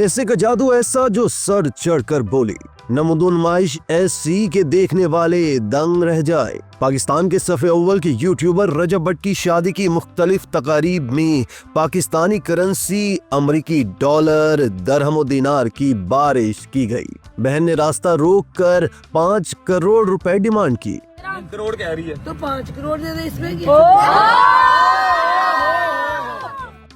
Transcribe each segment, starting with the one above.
पैसे का जादू ऐसा जो सर चढ़कर बोले, नमूदोनुमाइश ऐसी के देखने वाले दंग रह जाए। पाकिस्तान के सफ़े अव्वल के यूट्यूबर रजब भट्ट की शादी की मुख्तलिफ तकारीब में पाकिस्तानी करेंसी अमरीकी डॉलर दरहम और दिनार की बारिश की गई। बहन ने रास्ता रोक कर 5 करोड़ रुपए डिमांड की। करोड़ कह रही है तो 5 करोड़ दे दे इसमें क्या?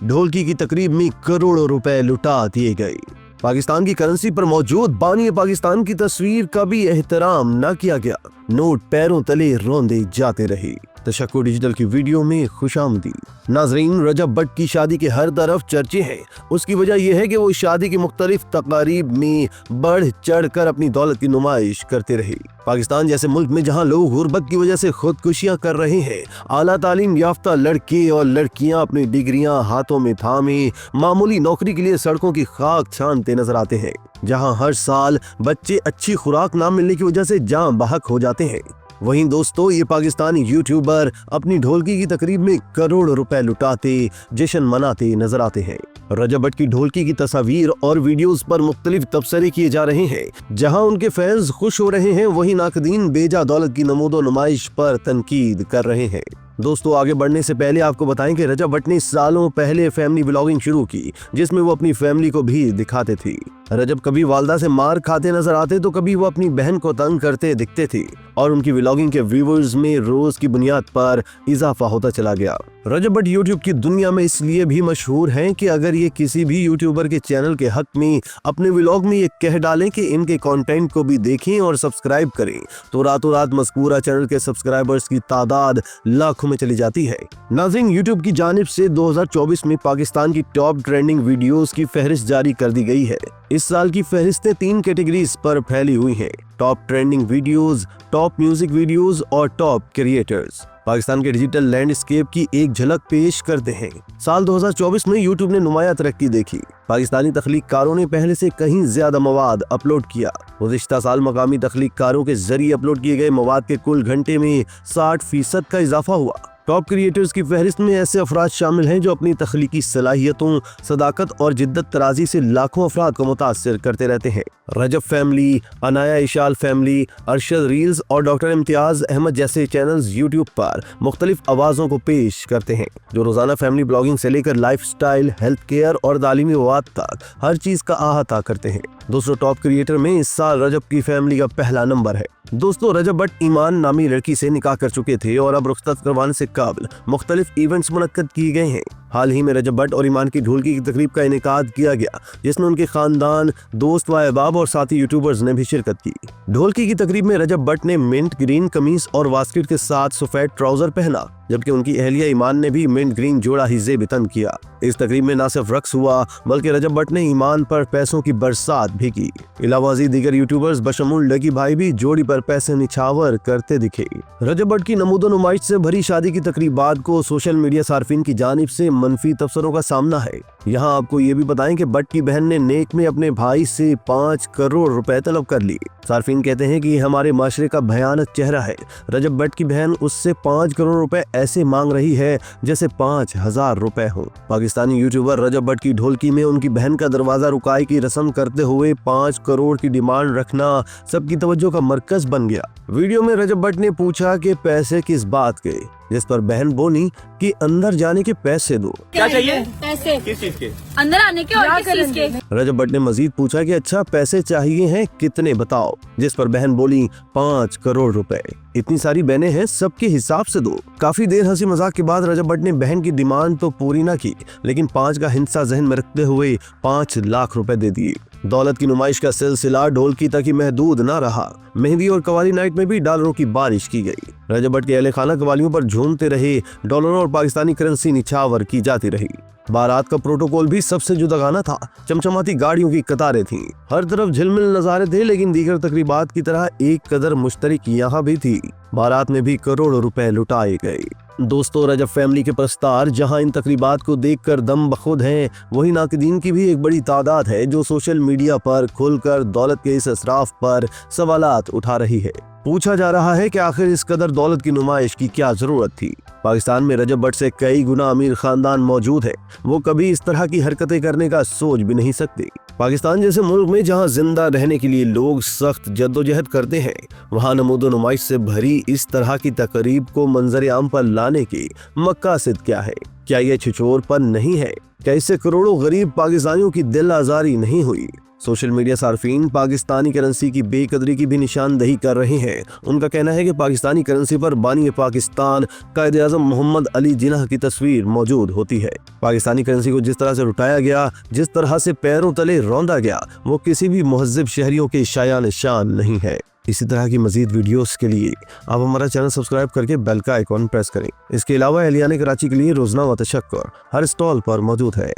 ढोलकी की तकरीब में करोड़ों रुपए लुटा दिए गए। पाकिस्तान की करेंसी पर मौजूद बानी पाकिस्तान की तस्वीर का भी एहतराम न किया गया। नोट पैरों तले रोंदे जाते रहे। तशक्कुर डिजिटल की वीडियो में खुशामदीद। नाजरीन, रजब भट्ट की शादी के हर तरफ चर्चे हैं। उसकी वजह यह है कि वो शादी की मुख्तलिफ तकारीब में बढ़ चढ़ कर अपनी दौलत की नुमाइश करते रहे। पाकिस्तान जैसे मुल्क में जहां लोग गुर्बत की वजह से खुदकुशियां कर रहे हैं, आला तालीम याफ्ता लड़के और लड़कियां अपनी डिग्रियां हाथों में थामे मामूली नौकरी के लिए सड़कों की खाक छानते नजर आते हैं। जहां हर साल बच्चे अच्छी खुराक ना मिलने की वजह से जान बहक हो जाते हैं, वहीं दोस्तों ये पाकिस्तानी यूट्यूबर अपनी ढोलकी की तकरीब में करोड़ों रुपए लुटाते जश्न मनाते नजर आते हैं। रजब भट्ट की ढोलकी की तस्वीर और वीडियोस पर मुख्तलिफ तबसरे किए जा रहे हैं। जहां उनके फैंस खुश हो रहे हैं, वहीं नाकदीन बेजा दौलत की नमूदो नुमाइश पर तनकीद कर रहे हैं। दोस्तों, आगे बढ़ने से पहले आपको बताएं कि रजब भट्ट ने सालों पहले फैमिली व्लॉगिंग शुरू की, जिसमें वो अपनी फैमिली को भी दिखाते थे। रजब कभी वालदा से मार खाते नजर आते तो कभी वो अपनी बहन को तंग करते दिखते थे और उनकी व्लॉगिंग के व्यूअर्स में रोज की बुनियाद पर इजाफा होता चला गया। रजब भट्ट यूट्यूब की दुनिया में इसलिए भी मशहूर हैं कि अगर ये किसी भी यूट्यूबर के चैनल के हक में अपने व्लॉग में ये कह डालें कि इनके कंटेंट को भी देखें और सब्सक्राइब करें, तो रातों रात मज़कूरा चैनल के सब्सक्राइबर्स की तादाद लाखों में चली जाती है। नाज़रीन, यूट्यूब की जानिब से 2024 में पाकिस्तान की टॉप ट्रेंडिंग वीडियोस की फहरिस्त जारी कर दी गई है। इस साल की फहरिस्तें 3 कैटेगरीज पर फैली हुई हैं: top trending videos, top music videos और टॉप क्रिएटर्स। पाकिस्तान के डिजिटल लैंडस्केप की एक झलक पेश करते हैं। साल 2024 में यूट्यूब ने नुमाया तरक्की देखी। पाकिस्तानी तख्लीककारों ने पहले से कहीं ज्यादा मवाद अपलोड किया। गुज़िश्ता साल मकामी तख्लीककारों के जरिए अपलोड किए गए मवाद के कुल घंटे में 60% का इजाफा हुआ। टॉप क्रिएटर्स की फहरिस्त में ऐसे अफराद शामिल हैं जो अपनी तख्लीकी सलाहियतों, सदाकत और जिद्दत तराजी से लाखों अफराद को मुतासिर करते रहते हैं। Rajab family, Anaya Ishal family, Arshad reels और डॉक्टर इम्तियाज अहमद जैसे चैनल्स यूट्यूब पर मुख्तलिफ आवाज़ों को पेश करते हैं, जो रोजाना फैमिली ब्लॉगिंग से लेकर लाइफ स्टाइल, हेल्थ केयर और तालीमी मवाद तक हर चीज का अहाता करते हैं। दोस्तों, टॉप क्रिएटर में इस साल रजब की फैमिली का पहला नंबर है। दोस्तों, रजब भट्ट ईमान नामी लड़की से निकाह कर चुके थे और अब रुखसत करवाने से कबल मुख्तलिफ इवेंट्स मुनक्कद किए गए हैं। हाल ही में रजब भट्ट और ईमान की ढोलकी की तकरीब का इनेकाद किया गया, जिसमें उनके खानदान, दोस्त व अहबाब और साथी यूट्यूबर्स ने भी शिरकत की। ढोलकी की तकरीब में रजब भट्ट ने मिंट ग्रीन कमीज और वास्किट के साथ सफेद ट्राउजर पहना, जबकि उनकी अहलिया ईमान ने भी मिंट ग्रीन जोड़ा ही ज़ेब-ए-तन किया। इस तकरीब में न सिर्फ रक्स हुआ, बल्कि रजब भट्ट ने ईमान पर पैसों की बरसात भी की। इलावाजी दीगर यूट्यूबर्स बशमूल लकी भाई भी जोड़ी पर पैसे निछावर करते दिखे। रजब भट्ट की नमूदो नुमाइश से भरी शादी की तकरीबात को सोशल मीडिया सार्फिन की जानिब से मनफी तबसरों का सामना है। यहाँ आपको ये भी बताएं कि भट्ट की बहन ने नेक में अपने भाई से 5 करोड़ रुपए तलब कर लिए। सार्फिन कहते हैं कि ये हमारे माशरे का भयानक चेहरा है। रजब भट्ट की बहन उससे 5 करोड़ रुपए ऐसे मांग रही है जैसे 5000 रुपए हो। पाकिस्तानी यूट्यूबर रजब भट्ट की ढोलकी में उनकी बहन का दरवाजा रुकाई की रस्म करते हुए 5 करोड़ की डिमांड रखना सबकी तवज्जो का मरकज बन गया। वीडियो में रजब भट्ट ने पूछा कि पैसे किस बात के, जिस पर बहन बोली कि अंदर जाने के पैसे दो। क्या चाहिए? पैसे किस चीज के? अंदर आने के और किस चीज के? रजब भट्ट ने मजीद पूछा कि अच्छा पैसे चाहिए हैं कितने बताओ, जिस पर बहन बोली 5 करोड़ रुपए। इतनी सारी बहनें हैं, सबके हिसाब से दो। काफी देर हंसी मजाक के बाद रजब भट्ट ने बहन की डिमांड तो पूरी ना की, लेकिन 5 का हिस्सा जहन में रखते हुए 5 लाख रुपए दे दिए। दौलत की नुमाइश का सिलसिला ढोलकी तक ही महदूद न रहा। मेहंदी और कवाली नाइट में भी डॉलरों की बारिश की गई। रजब भट्ट के अहले खाना कवालियों पर झूमते रहे, डॉलरों और पाकिस्तानी करेंसी निछावर की जाती रही। बारात का प्रोटोकॉल भी सबसे जुदागाना था। चमचमाती गाड़ियों की कतारें थीं, हर तरफ झिलमिल नजारे थे, लेकिन दीगर तकरीबात की तरह एक कदर मुश्तरक यहाँ भी थी। बारात में भी करोड़ों रुपए लुटाए गए। दोस्तों, रजब फैमिली के प्रस्तार जहां इन तकरीबात को देखकर दम बखुद हैं, वहीं नाक़दीन की भी एक बड़ी तादाद है जो सोशल मीडिया पर खुलकर दौलत के इस इसराफ पर सवालात उठा रही है। पूछा जा रहा है कि आखिर इस कदर दौलत की नुमाइश की क्या जरूरत थी। पाकिस्तान में रजब भट्ट से कई गुना अमीर खानदान मौजूद है, वो कभी इस तरह की हरकतें करने का सोच भी नहीं सकते। पाकिस्तान जैसे मुल्क में जहां जिंदा रहने के लिए लोग सख्त जद्दोजहद करते हैं, वहां नमूदो नुमाइश से भरी इस तरह की तकरीब को मंजर आम पर लाने की मकसद क्या है? क्या ये छिछोरपन नहीं है? क्या इससे करोड़ों गरीब पाकिस्तानियों की दिल आजारी नहीं हुई? सोशल मीडिया सार्फिन पाकिस्तानी करेंसी की बेकदरी की भी निशानदेही कर रहे हैं। उनका कहना है कि पाकिस्तानी करेंसी पर बानी पाकिस्तान कायदे आज़म मोहम्मद अली जिन्ना की तस्वीर मौजूद होती है। पाकिस्तानी करेंसी को जिस तरह से लुटाया गया, जिस तरह से पैरों तले रौंदा गया, वो किसी भी मुहज्जिब शहरियों के शायान शान नहीं है। इसी तरह की मजीद वीडियोस के लिए आप हमारा चैनल सब्सक्राइब करके बेल का आइकॉन प्रेस करें। इसके अलावा एहलियान कराची के लिए रोजना व तशक्कुर हर स्टॉल पर मौजूद है।